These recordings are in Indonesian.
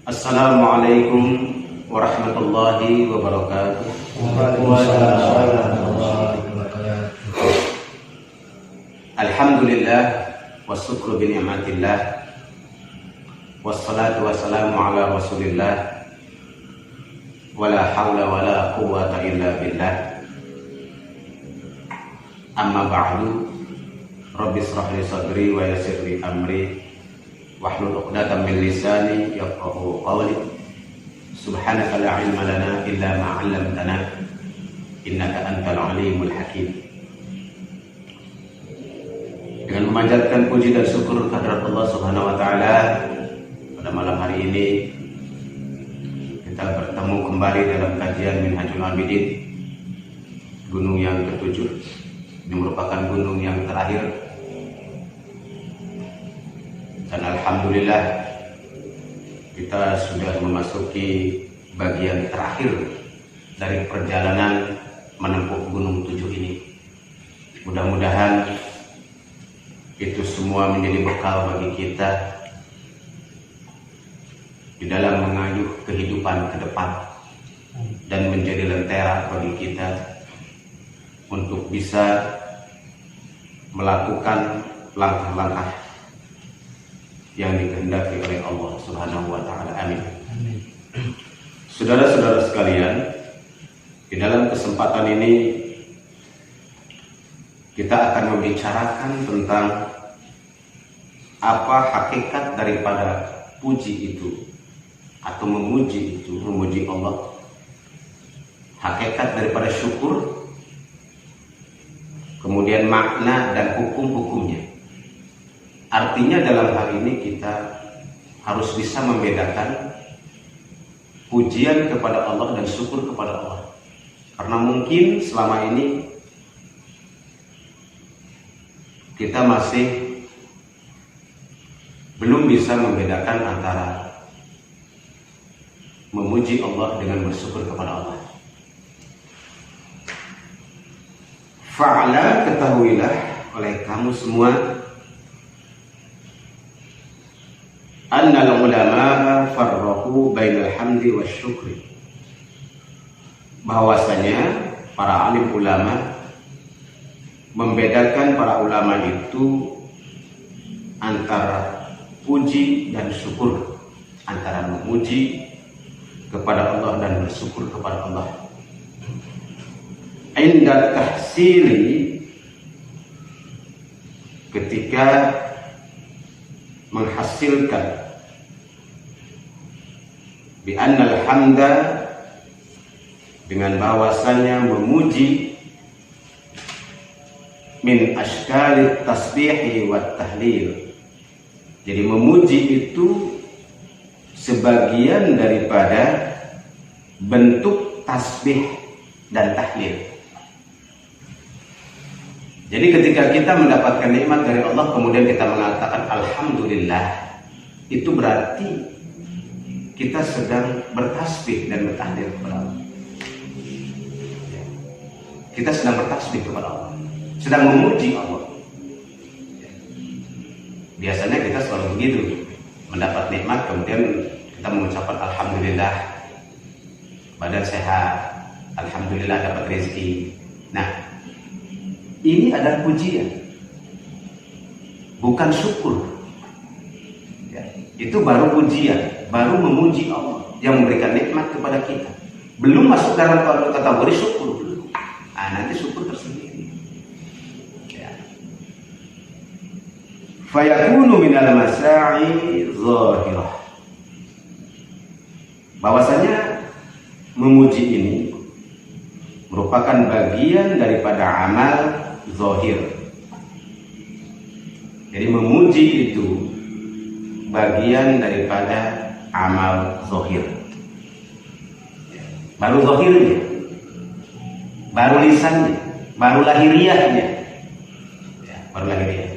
Assalamualaikum warahmatullahi wabarakatuh. Waalaikumsalam warahmatullahi wabarakatuh. Alhamdulillah wasyukru bi ni'matillah wassalatu wassalamu ala rasulillah wala hawla wala quwwata illa billah. Amma ba'du, rabbi israh li sadri wa yassir li amri wahlul 'uqdatam min lisani yafqahu qawli. Subhanaka la ilma lana illa ma 'allamtana innaka antal alimul hakim. Dengan memanjatkan puji dan syukur kehadirat Allah Subhanahu wa taala, pada malam hari ini kita bertemu kembali dalam kajian Minhajul Abidin, gunung yang ketujuh. Ini merupakan gunung yang terakhir, dan alhamdulillah kita sudah memasuki bagian terakhir dari perjalanan menempuh gunung tujuh ini. Mudah-mudahan itu semua menjadi bekal bagi kita di dalam mengayuh kehidupan ke depan, dan menjadi lentera bagi kita untuk bisa melakukan langkah-langkah yang dikehendaki oleh Allah Subhanahu wa taala. Amin. Saudara-saudara sekalian, di dalam kesempatan ini kita akan membicarakan tentang apa hakikat daripada puji itu atau memuji itu, memuji Allah. Hakikat daripada syukur, kemudian makna dan hukum-hukumnya. Artinya dalam hal ini kita harus bisa membedakan pujian kepada Allah dan syukur kepada Allah. Karena mungkin selama ini kita masih belum bisa membedakan antara memuji Allah dengan bersyukur kepada Allah. Fa'ala, ketahuilah oleh kamu semua, annal ulama farraqu bainal hamdi wasyukri, bahwasanya para alim ulama membedakan para ulama itu antara puji dan syukur, antara memuji kepada Allah dan bersyukur kepada Allah. Inda tahsili, ketika menghasilkan, bi annal hamda, dengan bahwasanya memuji, min ashkalit tasbihi wat tahlil. Jadi memuji itu sebagian daripada bentuk tasbih dan tahlil. Jadi ketika kita mendapatkan nikmat dari Allah kemudian kita mengatakan alhamdulillah, itu berarti kita sedang bertasbih dan bertahlil kepada Allah. Kita sedang bertasbih kepada Allah, sedang memuji Allah. Biasanya kita selalu begitu, mendapat nikmat kemudian kita mengucapkan alhamdulillah, badan sehat, alhamdulillah dapat rezeki. Nah, ini adalah pujian, bukan syukur. Ya, itu baru pujian, baru memuji Allah yang memberikan nikmat kepada kita. Belum masuk dalam kategori syukur. Nanti syukur tersendiri. Ya. Fayakunu minal masa'i zahirah, bahwasanya memuji ini merupakan bagian daripada amal zahir. Jadi memuji itu bagian daripada amal zahir. Baru zahirnya, baru lisannya, baru lahiriahnya. Baru lahiriah.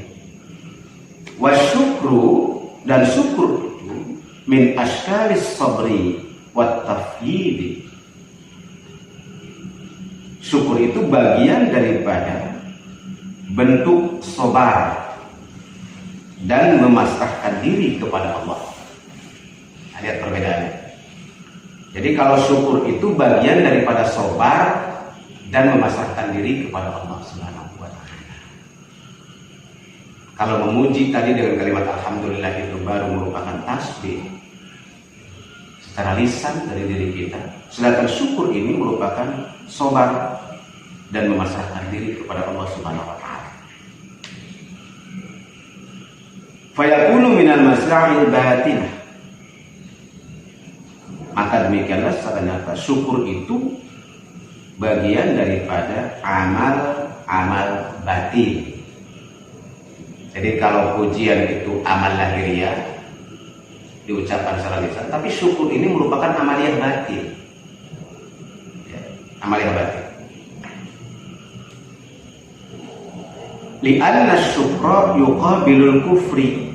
Wa syukru, dan syukur itu min ashkalis sabri wat tafyid. Syukur itu bagian daripada bentuk sabar dan memasrahkan diri kepada Allah. Lihat perbedaannya. Jadi kalau syukur itu bagian daripada sabar dan memasrahkan diri kepada Allah Subhanahu wa taala. Kalau memuji tadi dengan kalimat alhamdulillah itu baru merupakan tasbih secara lisan dari diri kita. Sedangkan syukur ini merupakan sabar dan memasrahkan diri kepada Allah Subhanahu wa taala. Fayakunu minal masra'il batinah. Maka demikianlah secara nyata syukur itu bagian daripada amal batin. Jadi kalau pujian itu amal lahiriah diucapkan secara lisan, tapi syukur ini merupakan amaliyah batin. Ya, amaliyah batin. Li'anna syukra yuqabilul kufri.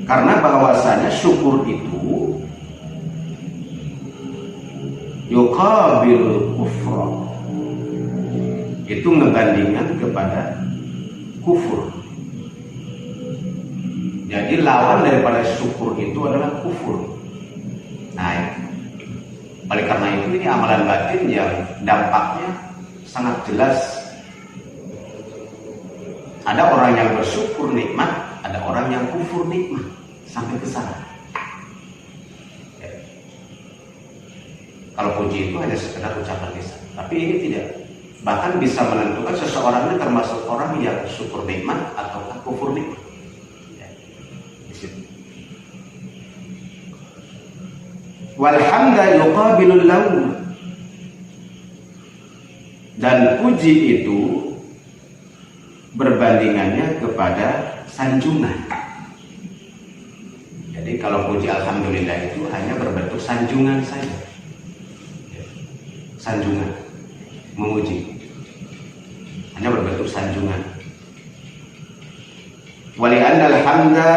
Karena bahwasanya syukur itu yuqabil kufra, itu ngebandingkan kepada kufur. Jadi lawan daripada syukur itu adalah kufur. Nah, oleh karena itu ini amalan batin yang dampaknya sangat jelas. Ada orang yang bersyukur nikmat, ada orang yang kufur nikmat sampai ke sana. Kalau puji itu hanya sekedar ucapan lisan, tapi ini tidak. Bahkan bisa menentukan seseorang ini termasuk orang yang syukur nikmat atau kufur nikmat. Ya, di situ. Walhamda yuqabilul laum. Dan puji itu berbandingannya kepada sanjungan. Jadi kalau puji alhamdulillah itu hanya berbentuk sanjungan saja. Sanjungan, memuji, hanya berbentuk sanjungan. Wali'anna alhamda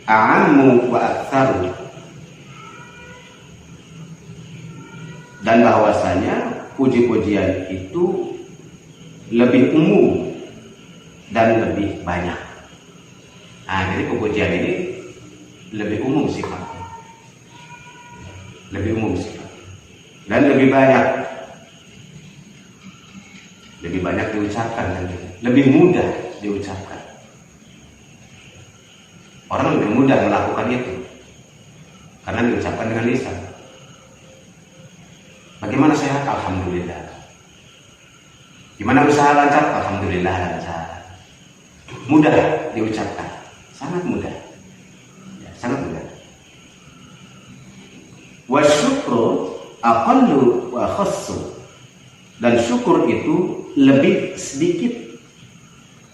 a'ammu wa aktsaru. Dan bahwasanya puji-pujian itu lebih umum dan lebih banyak. Nah, jadi pujian ini lebih umum sifatnya, lebih umum sifatnya. Dan lebih banyak diucapkan, dan lebih mudah diucapkan. Orang lebih mudah melakukan itu karena diucapkan dengan lisan. Bagaimana sehat? Alhamdulillah. Gimana usaha lancar? Alhamdulillah lancar. Mudah diucapkan, sangat mudah, ya, sangat mudah. Wasyukru aqallu wa khassu. Dan syukur itu lebih sedikit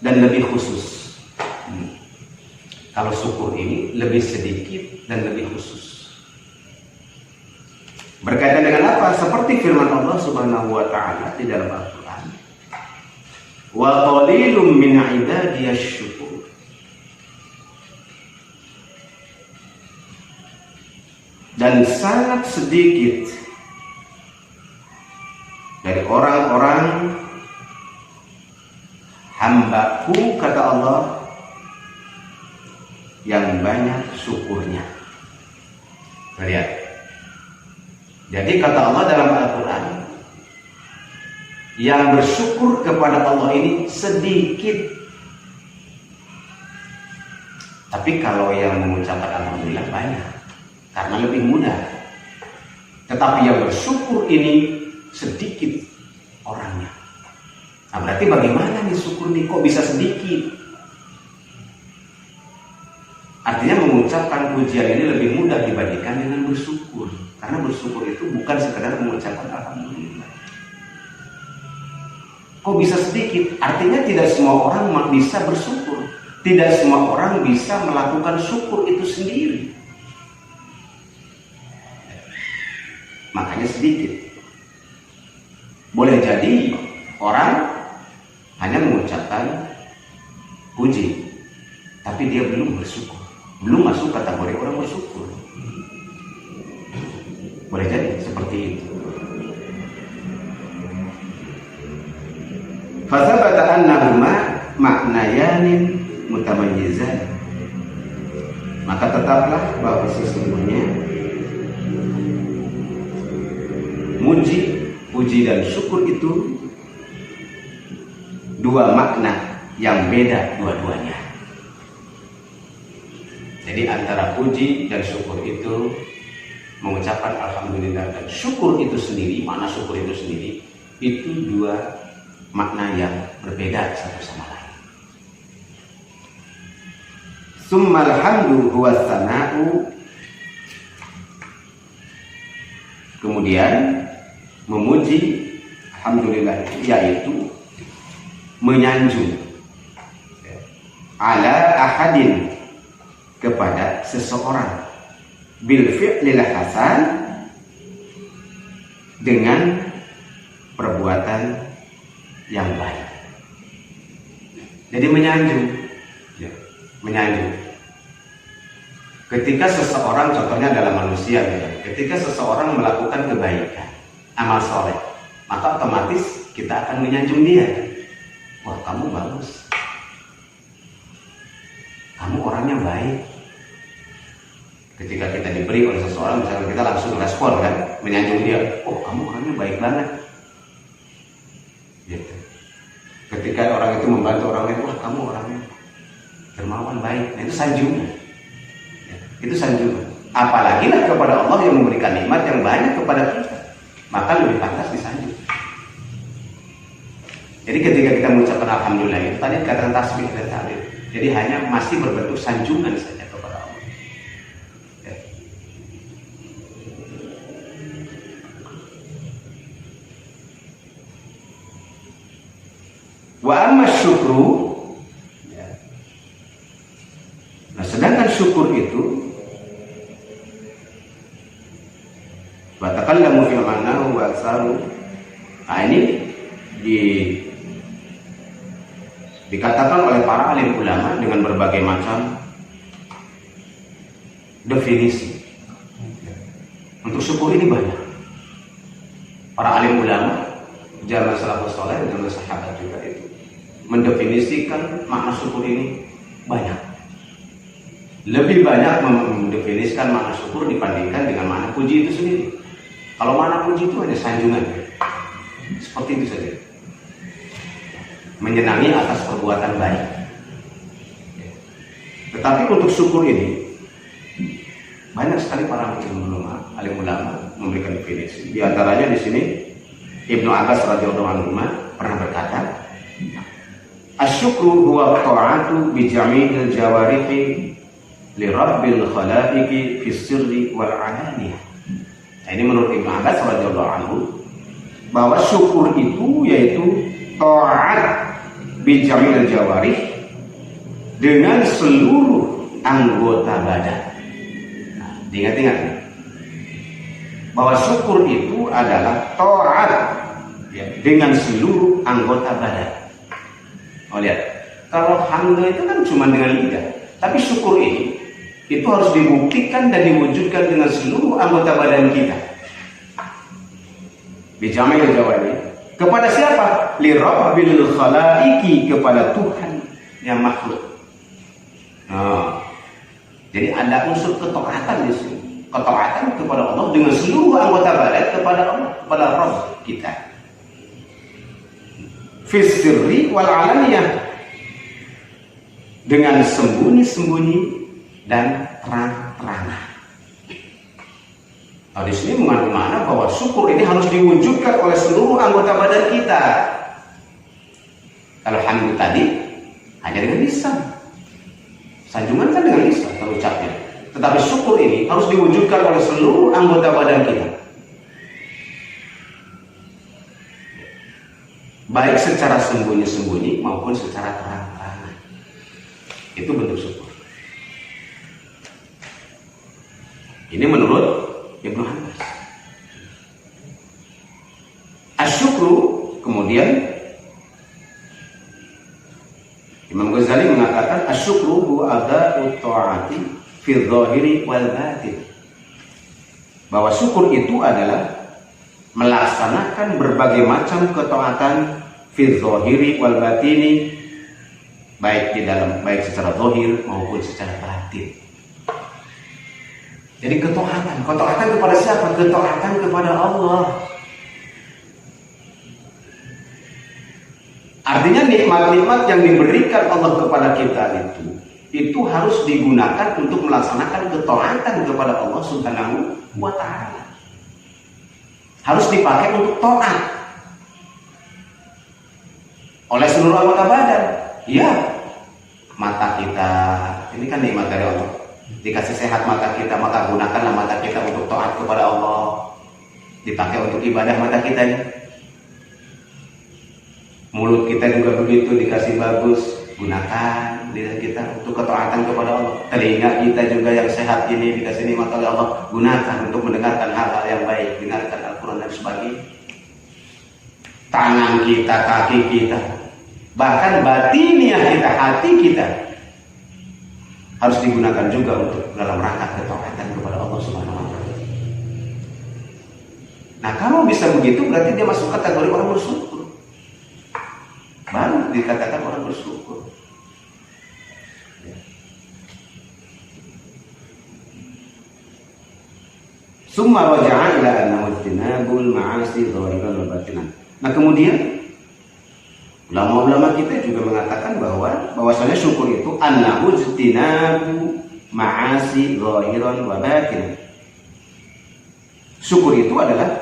dan lebih khusus. Kalau syukur ini lebih sedikit dan lebih khusus. Berkaitan dengan apa? Seperti firman Allah Subhanahu wa taala di dalam Al-Qur'an. Wa qalilum min ibadiyasy syukur. Dan sangat sedikit dari orang-orang hambaku, kata Allah, yang banyak syukurnya. Lihat. Jadi kata Allah dalam Al-Quran, yang bersyukur kepada Allah ini sedikit. Tapi kalau yang mengucapkan alhamdulillah banyak, karena lebih mudah. Tetapi yang bersyukur ini sedikit orangnya. Nah, berarti bagaimana nih syukur nih kok bisa sedikit? Artinya mengucapkan pujian ini lebih mudah dibandingkan dengan bersyukur. Karena bersyukur itu bukan sekedar mengucapkan alhamdulillah. Kok bisa sedikit? Artinya tidak semua orang bisa bersyukur. Tidak semua orang bisa melakukan syukur itu sendiri. Makanya sedikit. Boleh jadi orang hanya mengucapkan puji, tapi dia belum bersyukur, belum masuk kategori orang bersyukur. Boleh jadi seperti itu. Fasabata annahuma maknayanin mutamayyizan. Maka tetaplah bahwa sesungguhnya memuji, puji dan syukur itu dua makna yang beda dua-duanya. Jadi antara puji dan syukur itu, mengucapkan alhamdulillah dan syukur itu sendiri, makna syukur itu sendiri, itu dua makna yang berbeda satu sama lain. Summal hamdu huwa sana'u, kemudian memuji, alhamdulillah, yaitu menyanjung ala ahadin, kepada seseorang, bil fi'lil hasan, dengan perbuatan yang baik. Jadi menyanjung, ya, menyanjung. Ketika seseorang, contohnya dalam manusia, ya, ketika seseorang melakukan kebaikan, amal soleh, maka otomatis kita akan menyanjung dia. Wah, kamu bagus, kamu orangnya baik. Ketika kita diberi oleh seseorang, misalnya kita langsung respon kan, menyanjung dia. Oh, kamu orangnya baik banget. Gitu. Ketika orang itu membantu orang lain, wah kamu orangnya dermawan, baik. Nah, itu sanjungan. Ya, itu sanjungan. Apalagi lah kepada Allah yang memberikan nikmat yang banyak kepada kita, maka lebih pantas disanjung. Jadi ketika kita mengucapkan alhamdulillah, itu tadi kata tasbih dan tahlil. Jadi hanya masih berbentuk sanjungan saja kepada Allah. Ya. Wa amma syukru, ya. Nah, sedangkan syukur itu wa taqallamu fi ma'nahu wa aksaru. Nah, ini dikatakan oleh para alim ulama dengan berbagai macam definisi. Untuk syukur ini banyak. Para alim ulama zaman salafus saleh dan sahabat juga itu mendefinisikan makna syukur ini banyak. Lebih banyak mendefinisikan makna syukur dibandingkan dengan makna puji itu sendiri. Kalau makna puji itu hanya sanjungan, seperti itu saja, menyenangi atas perbuatan baik. Tetapi untuk syukur ini banyak sekali para alim ulama memberikan definisi. Di antaranya di sini Ibnu Abbas radhiyallahu anhu pernah berkata, "Asyukru huwa ta'atu bi jami'il jawarihi li rabbil khalaiqi fi sirri wal alaniyah." Nah, ini menurut Ibnu Abbas radhiyallahu anhu bahwa syukur itu yaitu ta'at bi jami'il jawarih, dengan seluruh anggota badan. Nah, diingat-ingat bahwa syukur itu adalah ta'at, ya, dengan seluruh anggota badan. Oh, lihat, kalau hamd itu kan cuma dengan lidah, tapi syukur ini itu harus dibuktikan dan diwujudkan dengan seluruh anggota badan kita. Bijamil jawabannya kepada siapa? Li rabbil khalaiqi, kepada Tuhan yang makhluk. Nah, jadi ada unsur ketaatan di sini. Ketaatan kepada Allah dengan seluruh anggota badan kepada Allah, kepada Rabb kita. Fi sirri wal alaniyah, dengan sembunyi-sembunyi dan terang-terangan. Nah, di sini mengandung makna bahwa syukur ini harus diwujudkan oleh seluruh anggota badan kita. Kalau hamd tadi hanya dengan lisan, sanjungan kan dengan lisan terucapnya. Tetapi syukur ini harus diwujudkan oleh seluruh anggota badan kita, baik secara sembunyi-sembunyi maupun secara terang-terangan. Itu bentuk syukur. Ini menurut Ibnu Abbas. Asyukru, kemudian Imam Ghazali mengatakan asyukru huwa ada'u ta'ati fi dhahiri wal batin. Bahwa syukur itu adalah melaksanakan berbagai macam ketaatan fi dhahiri wal batini, baik di dalam, baik secara zahir maupun secara batin. Jadi ketaatan kepada siapa? Ketaatan kepada Allah. nikmat-nikmat yang diberikan Allah kepada kita itu harus digunakan untuk melaksanakan ketaatan kepada Allah Subhanahu wa Ta'ala. Harus dipakai untuk taat oleh seluruh anggota badan. Ya, mata kita ini kan nikmat dari Allah. Dikasih sehat mata kita, maka gunakanlah mata kita untuk taat kepada Allah. Dipakai untuk ibadah mata kita ini. Mulut kita juga begitu, dikasih bagus, gunakan lidah kita untuk ketaatan kepada Allah. Telinga kita juga yang sehat ini dikasih nikmat oleh Allah, gunakan untuk mendengarkan hal-hal yang baik, dengarkan Al-Quran dan sebagainya. Tangan kita, kaki kita, bahkan batiniah kita, hati kita harus digunakan juga untuk dalam rangka ketaatan kepada Allah Subhanahu wa Ta'ala. Nah, kalau bisa begitu berarti dia masuk kategori orang bersyukur. Baru dikatakan orang bersyukur. Summa raja'a ila annahu ijtinabul ma'asi zahiran wa batinan. Nah, kemudian ulama-ulama kita juga mengatakan bahwasanya syukur itu annahu ijtinabu ma'asi zahiran wa batinan. Syukur itu adalah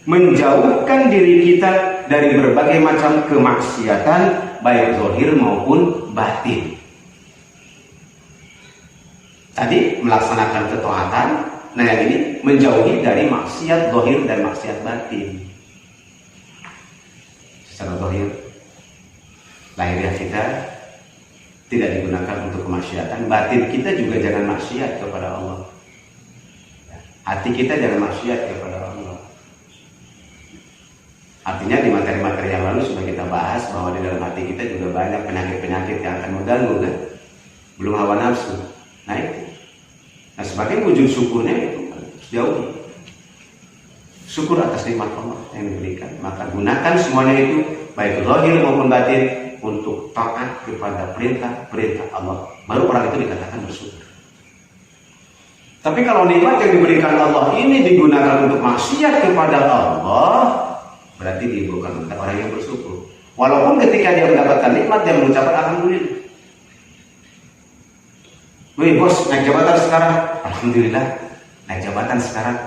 menjauhkan diri kita dari berbagai macam kemaksiatan baik zahir maupun batin. Tadi melaksanakan ketaatan, nah yang ini menjauhi dari maksiat zahir dan maksiat batin. Secara zahir, lahiriah kita tidak digunakan untuk kemaksiatan, batin kita juga jangan maksiat kepada Allah. Hati kita jangan maksiat kepada Allah. Artinya di materi-materi yang lalu sudah kita bahas bahwa di dalam hati kita juga banyak penyakit-penyakit yang akan mengganggu kan? Belum hawa nafsu. Nah itu. Nah sebagai wujud syukurnya itu harus jauhi. Syukur atas nikmat Allah yang diberikan. Maka gunakan semuanya itu baik zahir maupun batin untuk taat kepada perintah-perintah Allah. Baru orang itu dikatakan bersyukur. Tapi kalau nikmat yang diberikan Allah ini digunakan untuk maksiat kepada Allah, berarti dia bukan orang yang bersyukur. Walaupun ketika dia mendapatkan nikmat dia mengucapkan alhamdulillah. Wih bos, naik jabatan sekarang, alhamdulillah, naik jabatan sekarang.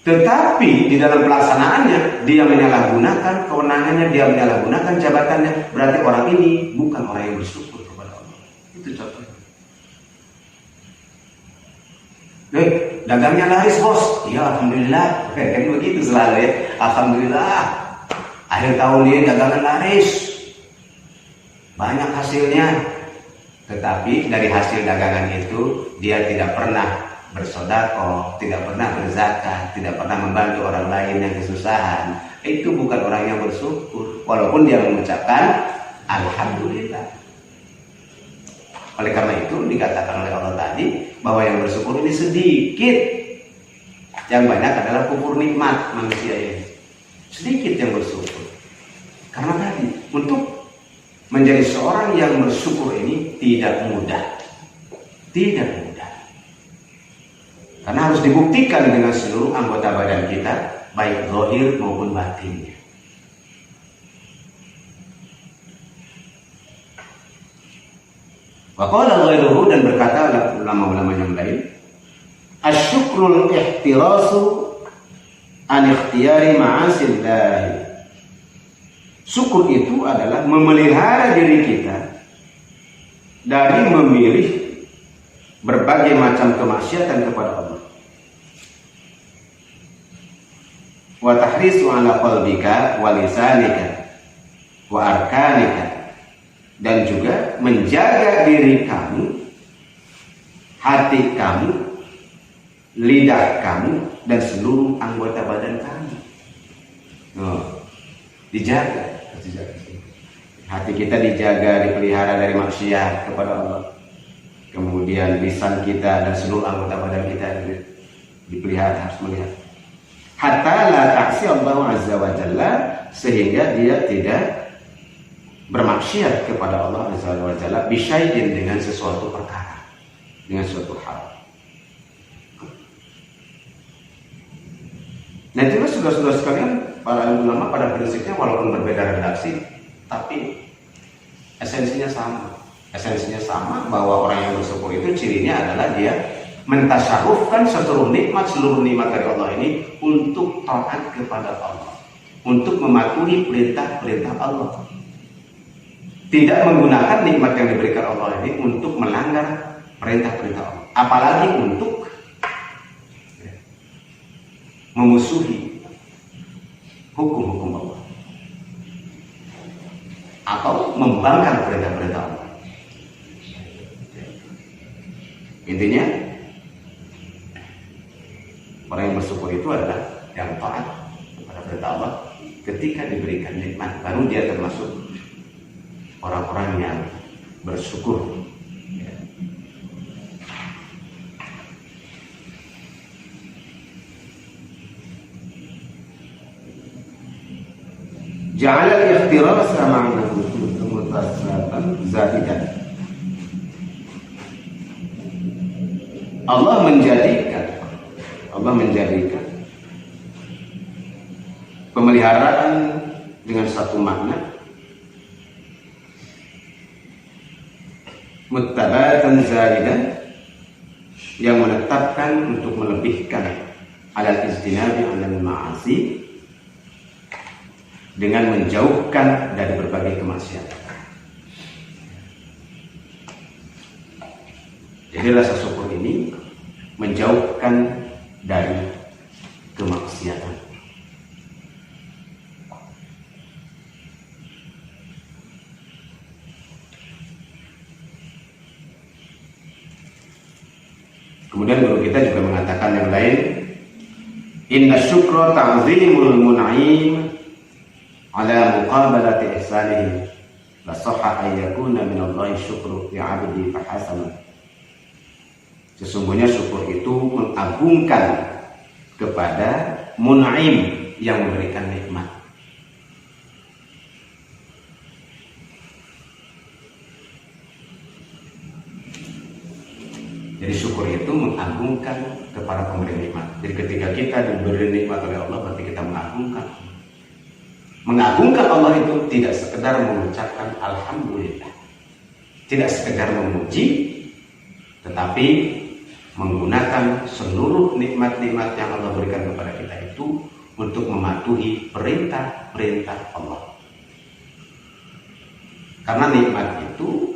Tetapi di dalam pelaksanaannya dia menyalahgunakan kewenangannya, dia menyalahgunakan jabatannya. Berarti orang ini bukan orang yang bersyukur kepada Allah. Itu contohnya. Dagangnya laris bos, iya alhamdulillah. Kan begitu selalu ya, alhamdulillah. Akhir tahun ini dagangan laris, banyak hasilnya. Tetapi dari hasil dagangan itu dia tidak pernah bersedekah, tidak pernah berzakat, tidak pernah membantu orang lain yang kesusahan. Itu bukan orang yang bersyukur, walaupun dia mengucapkan alhamdulillah. Oleh karena itu dikatakan oleh Allah tadi bahwa yang bersyukur ini sedikit, yang banyak adalah kufur nikmat manusia ini. Sedikit yang bersyukur. Karena tadi untuk menjadi seorang yang bersyukur ini tidak mudah. Tidak mudah. Karena harus dibuktikan dengan seluruh anggota badan kita, baik zahir maupun batinnya. Waqala ghairuhu, dan berkata ulama-ulama yang lain, asyukrul ihtirasu an ikhtiyari ma'asillah. Syukur itu adalah memelihara diri kita dari memilih berbagai macam kemaksiatan kepada Allah. Wa tahrisu ala qalbika wa lisanika wa arkanika, dan juga menjaga diri kamu, hati kamu, lidah kamu, dan seluruh anggota badan kamu. Dijaga. Hati kita dijaga, dipelihara dari maksiat kepada Allah. Kemudian lisan kita dan seluruh anggota badan kita dipelihara, harus melihat. Hatta la ta'si Allah Azza wa Jalla, sehingga dia tidak bermaksiat kepada Allah Azza wa Jalla bisyai'in, dengan sesuatu perkara, dengan suatu hal. Nah itulah saudara-saudara sekalian, para ulama pada prinsipnya walaupun berbeda redaksi, tapi esensinya sama. Esensinya sama, bahwa orang yang bersyukur itu cirinya adalah dia mentasarufkan seluruh nikmat dari Allah ini untuk taat kepada Allah, untuk mematuhi perintah-perintah Allah. Tidak menggunakan nikmat yang diberikan Allah ini untuk melanggar perintah-perintah Allah, apalagi untuk memusuhi hukum-hukum Allah atau membangkang perintah-perintah Allah. Intinya, orang yang bersyukur itu adalah yang taat kepada perintah Allah. Ketika diberikan nikmat, baru dia termasuk orang-orang yang bersyukur. Ja'ala al-ikhtiras ma'na mutasabban zaidan. Allah menjadikan pemeliharaan dengan satu makna muttabatan zaidan, yang menetapkan untuk melebihkan alal ijtinabi alal ma'asi, dengan menjauhkan dari berbagai kemaksiatan. Jadi rasa syukur ini menjauhkan dari kemaksiatan. Kemudian guru kita juga mengatakan yang lain, inna syukra ta'zimul mun'im ala muqabalati ihsanihi, la sahha an yakuna min Allahi syukru li 'abdi fa hasana. Sesungguhnya syukur itu mengagungkan kepada mun'im, yang memberikan nikmat. Jadi syukur itu mengagungkan kepada pemberi nikmat. Jadi ketika kita diberi nikmat oleh Allah, berarti kita mengagungkan. Mengagungkan Allah itu tidak sekedar mengucapkan alhamdulillah, tidak sekedar memuji, tetapi menggunakan seluruh nikmat-nikmat yang Allah berikan kepada kita itu untuk mematuhi perintah-perintah Allah. Karena nikmat itu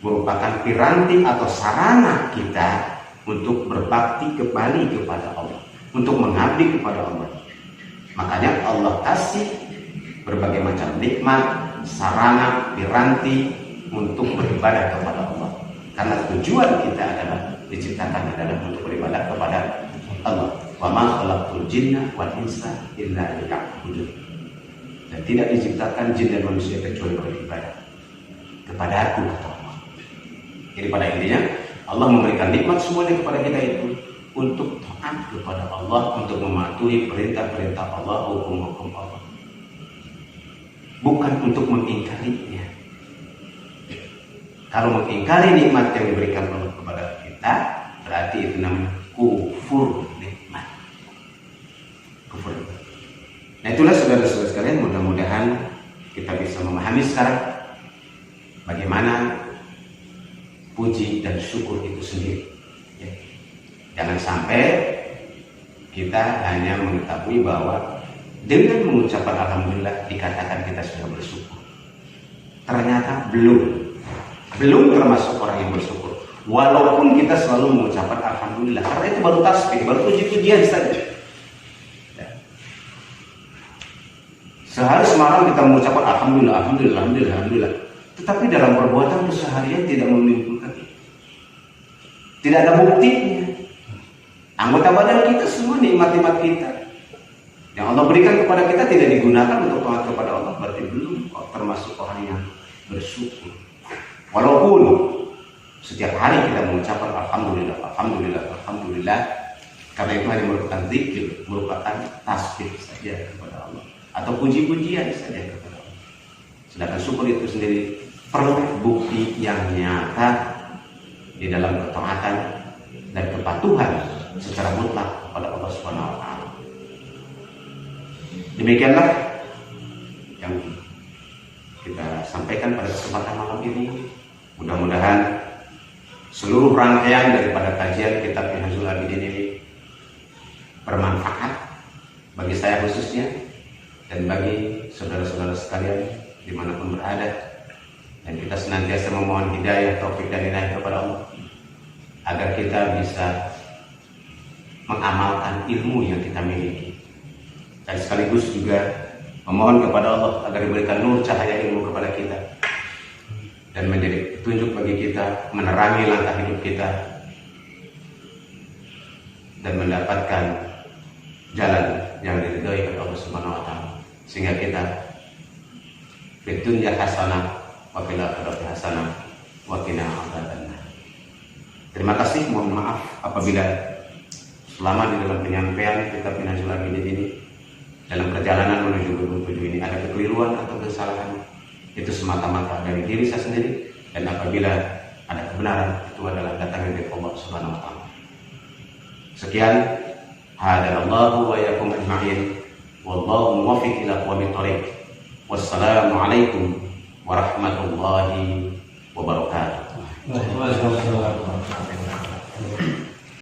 merupakan piranti atau sarana kita untuk berbakti kembali kepada Allah, untuk mengabdi kepada Allah. Makanya Allah kasih berbagai macam nikmat, sarana, piranti untuk beribadah kepada Allah. Karena tujuan kita adalah diciptakan adalah untuk beribadah kepada Allah. Wa ma khalaqtul jinna wal insa illa liya'budun. Dan tidak diciptakan jin dan manusia kecuali beribadah kepada Aku, kata Allah. Jadi pada intinya Allah memberikan nikmat semuanya kepada kita itu untuk taat kepada Allah, untuk mematuhi perintah-perintah Allah, hukum-hukum Allah, bukan untuk mengingkarinya. Kalau mengingkari nikmat yang diberikan Allah kepada kita, berarti itu namanya kufur nikmat. Kufur. Nah itulah saudara-saudara sekalian, mudah-mudahan kita bisa memahami sekarang bagaimana puji dan syukur itu sendiri. Ya. Jangan sampai kita hanya mengetahui bahwa dengan mengucapkan alhamdulillah dikatakan kita sudah bersyukur. Ternyata belum termasuk orang yang bersyukur. Walaupun kita selalu mengucapkan alhamdulillah, karena itu baru tasbih, baru puji-pujian saja. Ya. Sehari semalam kita mengucapkan alhamdulillah, alhamdulillah, alhamdulillah, alhamdulillah. Tetapi dalam perbuatan keseharian tidak menimbulkan itu. Tidak ada buktinya. Anggota badan kita semua nikmat-nikmat kita yang Allah berikan kepada kita tidak digunakan untuk taat kepada Allah, berarti belum termasuk orang yang bersyukur. Walaupun setiap hari kita mengucapkan alhamdulillah, alhamdulillah, alhamdulillah, karena itu hanya merupakan zikir, merupakan tasbih saja kepada Allah, atau puji-pujian saja kepada Allah. Sedangkan syukur itu sendiri perlu bukti yang nyata di dalam ketaatan dan kepatuhan secara mutlak kepada Allah Subhanahu wa taala. Demikianlah yang kita sampaikan pada kesempatan malam ini. Mudah-mudahan seluruh rangkaian daripada kajian kitab Minhajul Abidin ini bermanfaat bagi saya khususnya dan bagi saudara-saudara sekalian dimanapun berada, dan kita senantiasa memohon hidayah, taufik dan inayah kepada Allah agar kita bisa mengamalkan ilmu yang kita miliki, dan sekaligus juga memohon kepada Allah agar diberikan nur cahaya ilmu kepada kita dan menjadi petunjuk bagi kita, menerangi langkah hidup kita dan mendapatkan jalan yang diridhoi oleh Allah Subhanahu wa taala, sehingga kita fid dunya hasanah wa fil akhirati hasanah wa qina adzabannar. Terima kasih, mohon maaf apabila selama di dalam penyampaian kitab Minhajul Abidin ini, dalam perjalanan menuju gedung 7 ini ada kekeliruan atau kesalahan, itu semata-mata dari diri saya sendiri, dan apabila ada kebenaran itu adalah datangnya dari Allah Subhanahu wa taala. Sekian, hadallahu wa iyyakum ajma'in, wallahu muwaffiq ila aqwamit thoriq. Wassalamualaikum warahmatullahi wabarakatuh. Waalaikumsalam warahmatullahi wabarakatuh.